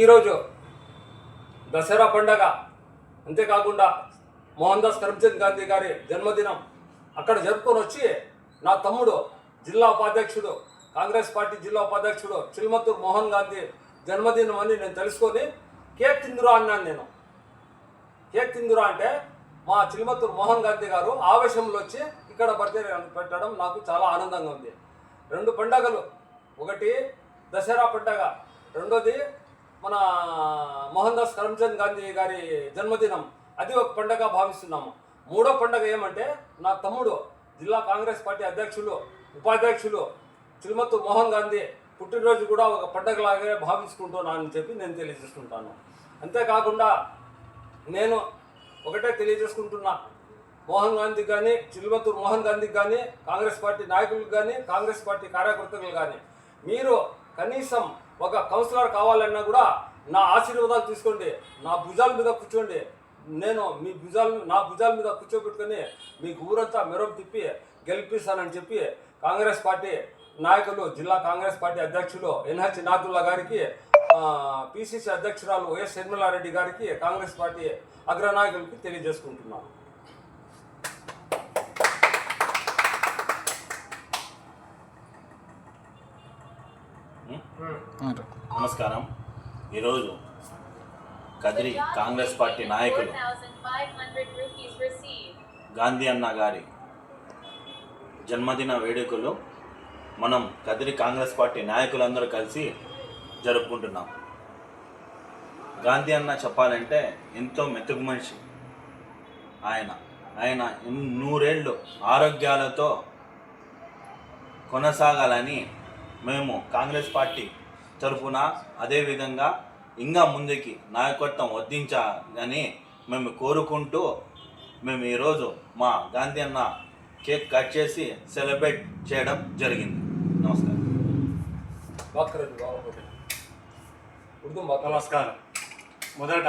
ఈరోజు దసరా పండగ, అంతేకాకుండా మోహన్ దాస్ కరమ్చంద్ గాంధీ గారి జన్మదినం అక్కడ జరుపుకొని వచ్చి నా తమ్ముడు జిల్లా ఉపాధ్యక్షుడు, కాంగ్రెస్ పార్టీ జిల్లా ఉపాధ్యక్షుడు చిల్మత్తూరు మోహన్ గాంధీ జన్మదినం అని నేను తెలుసుకొని కేక్ తిందురా అన్నాను. నేను కేక్ తిందురా అంటే మా చిల్మత్తూరు మోహన్ గాంధీ గారు ఆవేశంలో వచ్చి ఇక్కడ బర్త్డే పెట్టడం నాకు చాలా ఆనందంగా ఉంది. 2 పండగలు, ఒకటి దసరా పండగ, రెండోది మన మోహన్ దాస్ కరమ్చంద్ గాంధీ గారి జన్మదినం, అది ఒక పండగ భావిస్తున్నాము. 3వ పండగ ఏమంటే నా తమ్ముడు జిల్లా కాంగ్రెస్ పార్టీ అధ్యక్షులు ఉపాధ్యక్షులు చిల్మత్తూరు మోహన్ గాంధీ పుట్టినరోజు కూడా ఒక పండగలాగే భావించుకుంటున్నానని చెప్పి నేను తెలియజేసుకుంటాను. అంతేకాకుండా నేను ఒకటే తెలియజేసుకుంటున్నా, మోహన్ గాంధీ కానీ చిల్మత్తూరు మోహన్ గాంధీకి కానీ కాంగ్రెస్ పార్టీ నాయకులకు కానీ కాంగ్రెస్ పార్టీ కార్యకర్తలు కానీ మీరు కనీసం ఒక కౌన్సిలర్ కావాలన్నా కూడా నా ఆశీర్వాదాలు తీసుకోండి, నా భుజాల మీద కూర్చోండి. నేను నా భుజాల మీద కూర్చోబెట్టుకొని మీకు ఊరంతా మెరపు తిప్పి గెలిపిస్తానని చెప్పి కాంగ్రెస్ పార్టీ నాయకులు, జిల్లా కాంగ్రెస్ పార్టీ అధ్యక్షులు ఎన్హెచ్ నాథుల్లా గారికి, పిసిసి అధ్యక్షురాలు వైఎస్ షర్మిలారెడ్డి గారికి, కాంగ్రెస్ పార్టీ అగ్రనాయకులకి తెలియజేసుకుంటున్నాను. నమస్కారం. ఈరోజు కదిరి కాంగ్రెస్ పార్టీ నాయకులు గాంధీ అన్న గారి జన్మదిన వేడుకలు మనం కదిరి కాంగ్రెస్ పార్టీ నాయకులందరూ కలిసి జరుపుకుంటున్నాం. గాంధీ అన్న చెప్పాలంటే ఎంతో మెతుకు మనిషి. ఆయన 100 ఏళ్ళు ఆరోగ్యాలతో కొనసాగాలని మేము కాంగ్రెస్ పార్టీ తరఫున, అదేవిధంగా ఇంకా ముందుకి నాయకత్వం వర్ధించాలని మేము కోరుకుంటూ మేము ఈరోజు మా గాంధీ అన్న కేక్ కట్ చేసి సెలబ్రేట్ చేయడం జరిగింది. నమస్కారం. నమస్కారం. మొదట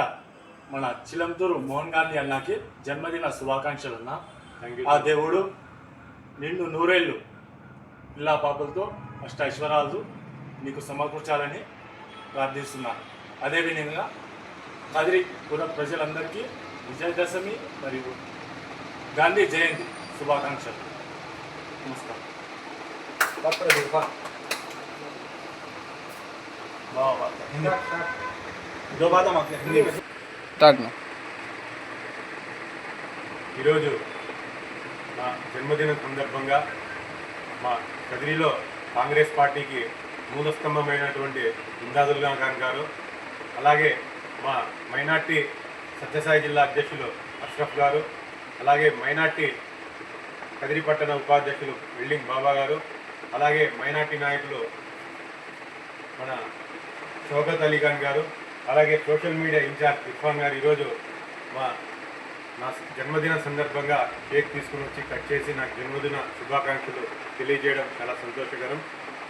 మన చిలంతూరు మోహన్ గాంధీ అన్నకి జన్మదిన శుభాకాంక్షలు అన్న. ఆ దేవుడు నిన్ను 100 ఏళ్ళు పిల్లా పాపలతో అష్ట ఐశ్వర్యాలు నీకు సమకూర్చాలని ప్రార్థిస్తున్నాను. అదేవిధంగా కదిరి పుర ప్రజలందరికీ విజయదశమి మరియు గాంధీ జయంతి శుభాకాంక్షలు. నమస్కారం. ఈరోజు నా జన్మదినం సందర్భంగా మా కదిరిలో కాంగ్రెస్ పార్టీకి మూలస్తంభమైనటువంటి ఇందాదుల్లా ఖాన్ గారు, అలాగే మా మైనార్టీ సత్యసాయి జిల్లా అధ్యక్షులు అష్రఫ్ గారు, అలాగే మైనార్టీ కదిరి పట్టణ ఉపాధ్యక్షులు వెల్డింగ్ బాబా గారు, అలాగే మైనార్టీ నాయకులు మన షౌకత్ అలీ ఖాన్ గారు, అలాగే సోషల్ మీడియా ఇన్ఛార్జ్ ఇర్ఫాన్ గారు ఈరోజు నా జన్మదిన సందర్భంగా కేక్ తీసుకుని వచ్చి కట్ చేసి నాకు జన్మదిన శుభాకాంక్షలు తెలియజేయడం చాలా సంతోషకరం.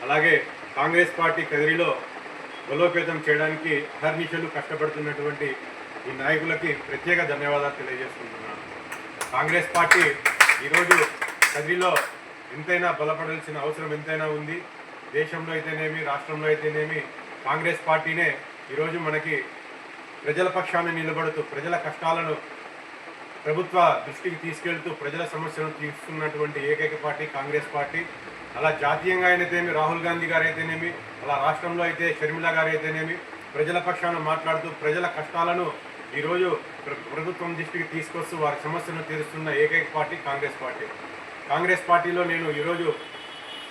అలాగే కాంగ్రెస్ పార్టీ కదిరిలో బలోపేతం చేయడానికి అహర్నిశలు కష్టపడుతున్నటువంటి ఈ నాయకులకి ప్రత్యేక ధన్యవాదాలు తెలియజేసుకుంటున్నాను. కాంగ్రెస్ పార్టీ ఈరోజు కదిరిలో ఎంతైనా బలపడాల్సిన అవసరం ఎంతైనా ఉంది. దేశంలో అయితేనేమి, రాష్ట్రంలో అయితేనేమి కాంగ్రెస్ పార్టీనే ఈరోజు మనకి ప్రజల పక్షాన్ని నిలబడుతూ ప్రజల కష్టాలను ప్రభుత్వ దృష్టికి తీసుకెళ్తూ ప్రజల సమస్యలను తీసుకున్నటువంటి ఏకైక పార్టీ కాంగ్రెస్ పార్టీ. అలా జాతీయంగా అయితేనేమి రాహుల్ గాంధీ గారు అయితేనేమి, అలా రాష్ట్రంలో అయితే షర్మిల గారు అయితేనేమి ప్రజల పక్షాన మాట్లాడుతూ ప్రజల కష్టాలను ఈరోజు ప్రభుత్వం దృష్టికి తీసుకొస్తూ వారి సమస్యలను తీరుస్తున్న ఏకైక పార్టీ కాంగ్రెస్ పార్టీ. కాంగ్రెస్ పార్టీలో నేను ఈరోజు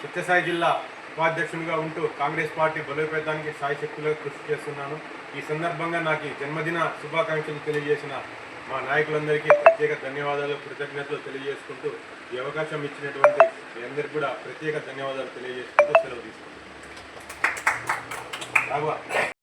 సత్యసాయి జిల్లా ఉపాధ్యక్షునిగా ఉంటూ కాంగ్రెస్ పార్టీ బలోపేతానికి సాయశక్తులుగా కృషి చేస్తున్నాను. ఈ సందర్భంగా నాకు జన్మదిన శుభాకాంక్షలు తెలియజేసిన మా నాయకులందరికీ ప్రత్యేక ధన్యవాదాలు, కృతజ్ఞతలు తెలియజేసుకుంటూ ఈ అవకాశం ఇచ్చినటువంటి మీ అందరికీ కూడా ప్రత్యేక ధన్యవాదాలు తెలియజేసుకుంటూ సెలవు తీసుకుంటాను.